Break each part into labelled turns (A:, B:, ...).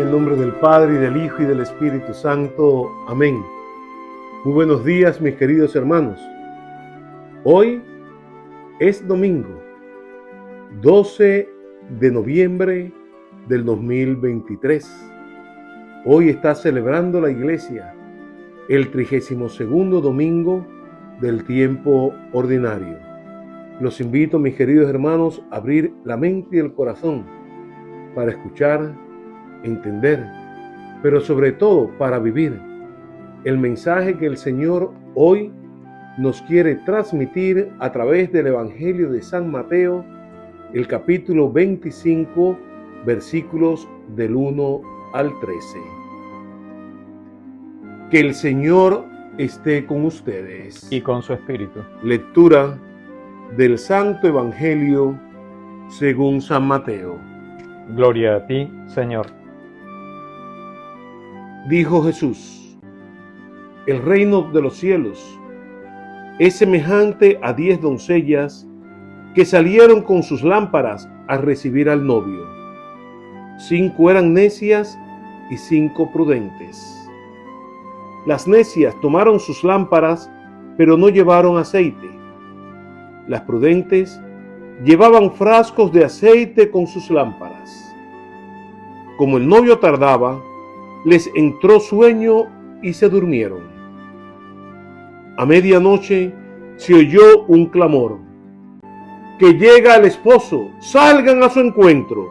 A: el nombre del Padre, y del Hijo, y del Espíritu Santo. Amén. Muy buenos días, mis queridos hermanos. Hoy es domingo, 12 de noviembre del 2023. Hoy está celebrando la Iglesia el 32º domingo del tiempo ordinario. Los invito, mis queridos hermanos, a abrir la mente y el corazón para escuchar, entender, pero sobre todo para vivir el mensaje que el Señor hoy nos quiere transmitir a través del Evangelio de San Mateo, el capítulo 25, versículos del 1 al 13. Que el Señor esté con ustedes.
B: Y con su espíritu.
A: Lectura del Santo Evangelio según San Mateo.
B: Gloria a ti, Señor.
A: Dijo Jesús: el reino de los cielos es semejante a 10 doncellas que salieron con sus lámparas a recibir al novio. 5 eran necias y 5 prudentes. Las necias tomaron sus lámparas, pero no llevaron aceite. Las prudentes llevaban frascos de aceite con sus lámparas. Como el novio tardaba, les entró sueño y se durmieron. A medianoche se oyó un clamor: ¡que llega el esposo! ¡Salgan a su encuentro!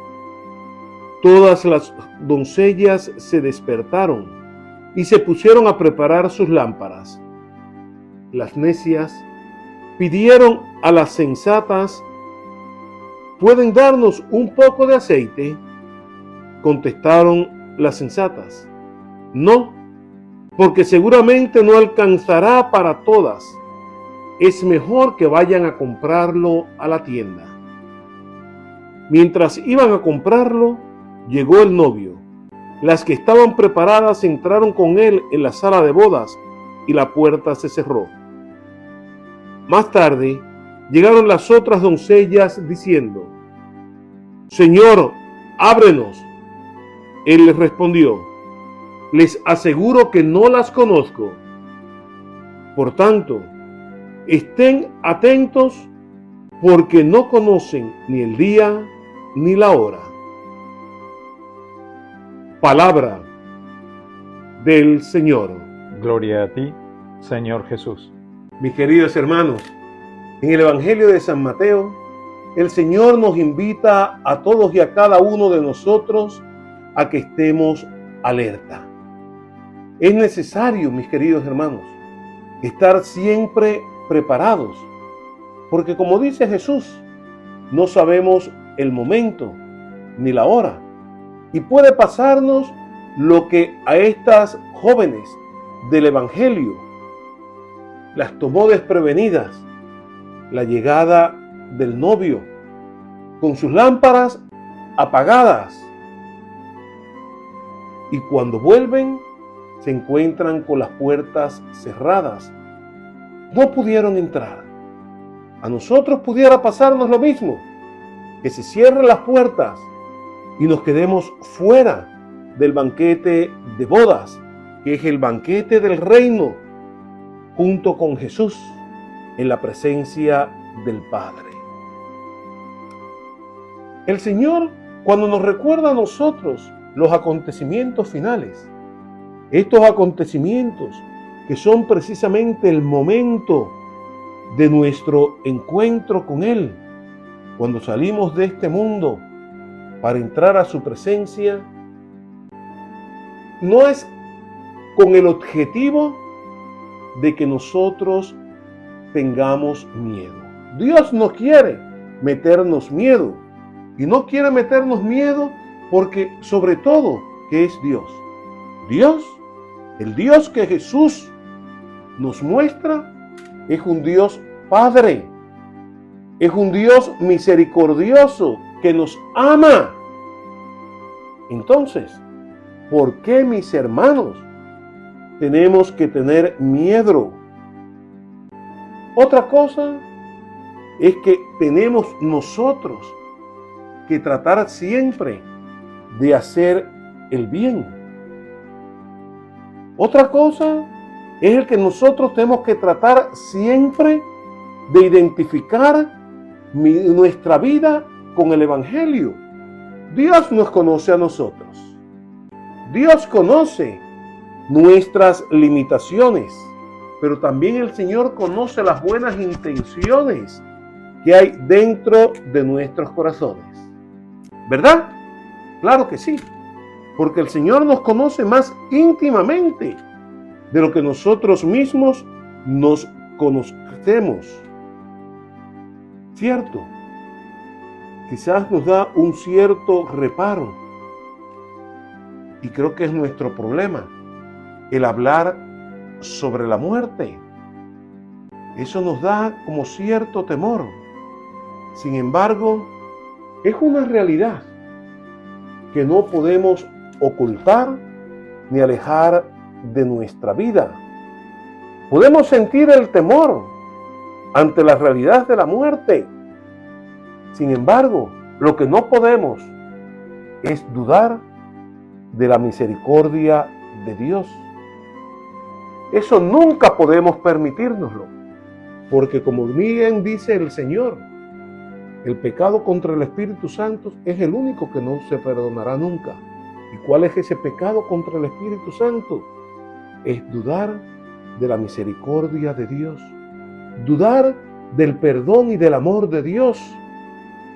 A: Todas las doncellas se despertaron y se pusieron a preparar sus lámparas. Las necias pidieron a las sensatas: ¿pueden darnos un poco de aceite? Contestaron las sensatas: no, porque seguramente no alcanzará para todas. Es mejor que vayan a comprarlo a la tienda. Mientras iban a comprarlo, llegó el novio. Las que estaban preparadas entraron con él en la sala de bodas y la puerta se cerró. Más tarde, llegaron las otras doncellas diciendo: Señor, ábrenos. Él les respondió: les aseguro que no las conozco. Por tanto, estén atentos, porque no conocen ni el día ni la hora. Palabra del Señor.
B: Gloria a ti, Señor Jesús.
A: Mis queridos hermanos, en el Evangelio de San Mateo, el Señor nos invita a todos y a cada uno de nosotros a que estemos alerta. Es necesario, mis queridos hermanos, estar siempre preparados, porque como dice Jesús, no sabemos el momento ni la hora, y puede pasarnos lo que a estas jóvenes del Evangelio las tomó desprevenidas: la llegada del novio con sus lámparas apagadas. Y cuando vuelven, se encuentran con las puertas cerradas. No pudieron entrar. A nosotros pudiera pasarnos lo mismo, que se cierren las puertas y nos quedemos fuera del banquete de bodas, que es el banquete del reino, junto con Jesús, en la presencia del Padre. El Señor, cuando nos recuerda a nosotros los acontecimientos finales, estos acontecimientos que son precisamente el momento de nuestro encuentro con Él, cuando salimos de este mundo para entrar a su presencia, no es con el objetivo de que nosotros tengamos miedo. Dios no quiere meternos miedo, y no quiere meternos miedo porque, sobre todo, ¿qué es Dios? Dios, el Dios que Jesús nos muestra, es un Dios Padre, es un Dios misericordioso que nos ama. Entonces, ¿por qué, mis hermanos, tenemos que tener miedo? Otra cosa es que tenemos nosotros que tratar siempre de hacer el bien. Otra cosa es el que nosotros tenemos que tratar siempre de identificar nuestra vida con el Evangelio. Dios nos conoce a nosotros. Dios conoce nuestras limitaciones, pero también el Señor conoce las buenas intenciones que hay dentro de nuestros corazones. ¿Verdad? Claro que sí, porque el Señor nos conoce más íntimamente de lo que nosotros mismos nos conocemos. ¿Cierto? Quizás nos da un cierto reparo, y creo que es nuestro problema, el hablar sobre la muerte. Eso nos da como cierto temor. Sin embargo, es una realidad que no podemos ocultar ni alejar de nuestra vida. Podemos sentir el temor ante la realidad de la muerte. Sin embargo, lo que no podemos es dudar de la misericordia de Dios. Eso nunca podemos permitírnoslo, porque como bien dice el Señor, el pecado contra el Espíritu Santo es el único que no se perdonará nunca. ¿Y cuál es ese pecado contra el Espíritu Santo? Es dudar de la misericordia de Dios, dudar del perdón y del amor de Dios,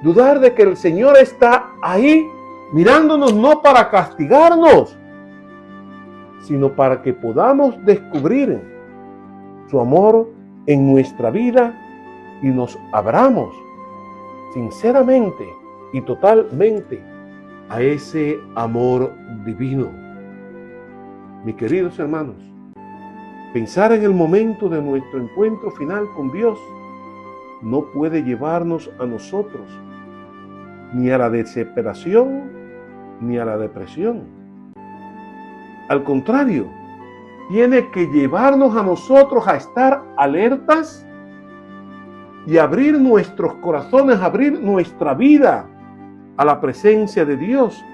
A: dudar de que el Señor está ahí mirándonos no para castigarnos, sino para que podamos descubrir su amor en nuestra vida y nos abramos sinceramente y totalmente a ese amor divino. Mis queridos hermanos, pensar en el momento de nuestro encuentro final con Dios no puede llevarnos a nosotros ni a la desesperación ni a la depresión. Al contrario, tiene que llevarnos a nosotros a estar alertas y abrir nuestros corazones, abrir nuestra vida a la presencia de Dios.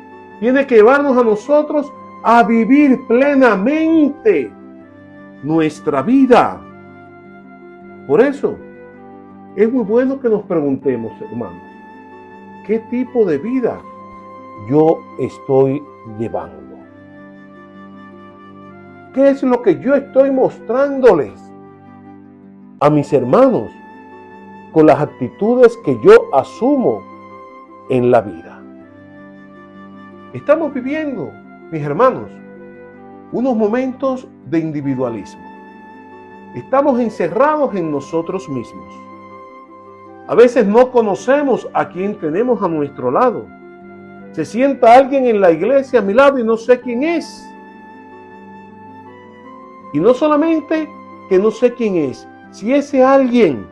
A: Tiene que llevarnos a nosotros a vivir plenamente nuestra vida. Por eso, es muy bueno que nos preguntemos, hermanos, ¿qué tipo de vida yo estoy llevando? ¿Qué es lo que yo estoy mostrándoles a mis hermanos con las actitudes que yo asumo en la vida? Estamos viviendo, mis hermanos, unos momentos de individualismo. Estamos encerrados en nosotros mismos. A veces no conocemos a quién tenemos a nuestro lado. Se sienta alguien en la iglesia a mi lado y no sé quién es. Y no solamente que no sé quién es, si ese alguien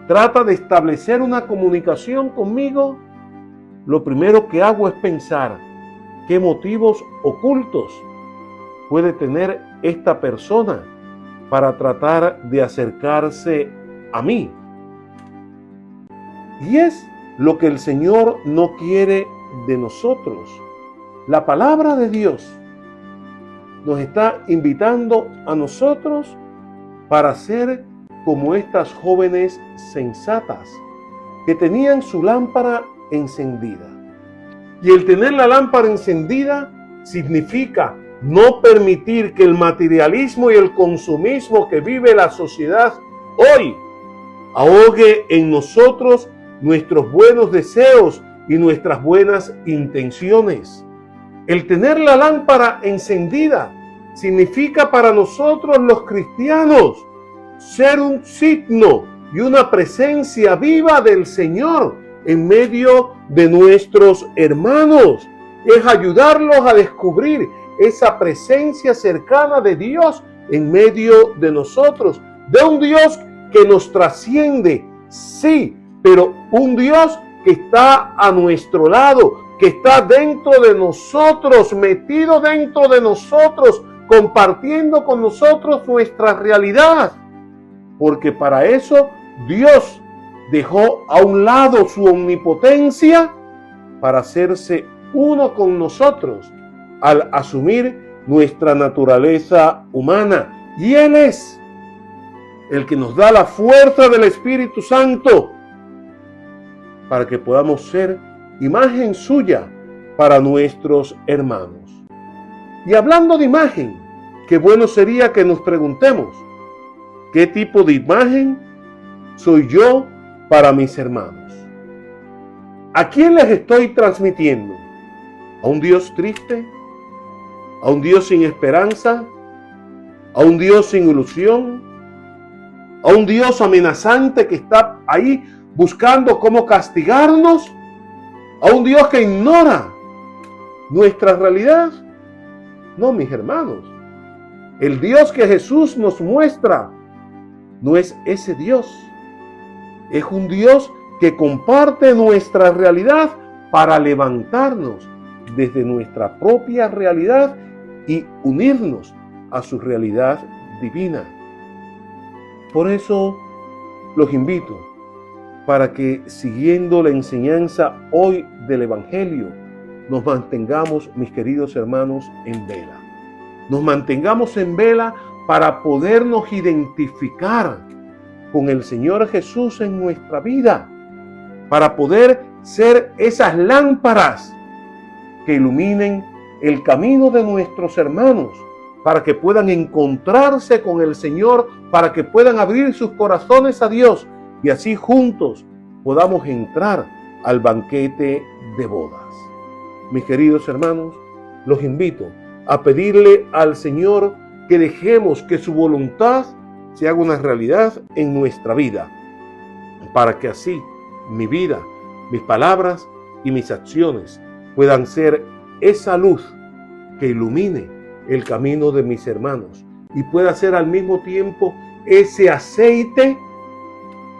A: trata de establecer una comunicación conmigo, lo primero que hago es pensar qué motivos ocultos puede tener esta persona para tratar de acercarse a mí. Y es lo que el Señor no quiere de nosotros. La palabra de Dios nos está invitando a nosotros para ser como estas jóvenes sensatas que tenían su lámpara encendida. Y el tener la lámpara encendida significa no permitir que el materialismo y el consumismo que vive la sociedad hoy ahogue en nosotros nuestros buenos deseos y nuestras buenas intenciones. El tener la lámpara encendida significa para nosotros los cristianos ser un signo y una presencia viva del Señor en medio de nuestros hermanos. Es ayudarlos a descubrir esa presencia cercana de Dios en medio de nosotros, de un Dios que nos trasciende, sí, pero un Dios que está a nuestro lado, que está dentro de nosotros, metido dentro de nosotros, compartiendo con nosotros nuestra realidad. Porque para eso Dios dejó a un lado su omnipotencia para hacerse uno con nosotros al asumir nuestra naturaleza humana. Y Él es el que nos da la fuerza del Espíritu Santo para que podamos ser imagen suya para nuestros hermanos. Y hablando de imagen, qué bueno sería que nos preguntemos, ¿qué tipo de imagen soy yo para mis hermanos? ¿A quién les estoy transmitiendo? ¿A un Dios triste? ¿A un Dios sin esperanza? ¿A un Dios sin ilusión? ¿A un Dios amenazante que está ahí buscando cómo castigarnos? ¿A un Dios que ignora nuestra realidad? No, mis hermanos. El Dios que Jesús nos muestra no es ese Dios. Es un Dios que comparte nuestra realidad para levantarnos desde nuestra propia realidad y unirnos a su realidad divina. Por eso los invito para que, siguiendo la enseñanza hoy del Evangelio, nos mantengamos, mis queridos hermanos, en vela. Nos mantengamos en vela para podernos identificar con el Señor Jesús en nuestra vida, para poder ser esas lámparas que iluminen el camino de nuestros hermanos, para que puedan encontrarse con el Señor, para que puedan abrir sus corazones a Dios y así juntos podamos entrar al banquete de bodas. Mis queridos hermanos, los invito a pedirle al Señor que dejemos que su voluntad se haga una realidad en nuestra vida, para que así mi vida, mis palabras y mis acciones puedan ser esa luz que ilumine el camino de mis hermanos y pueda ser al mismo tiempo ese aceite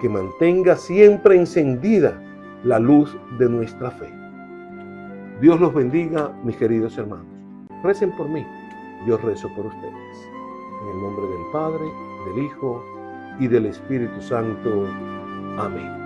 A: que mantenga siempre encendida la luz de nuestra fe. Dios los bendiga, mis queridos hermanos. Recen por mí, yo rezo por ustedes. En el nombre del Padre, del Hijo y del Espíritu Santo. Amén.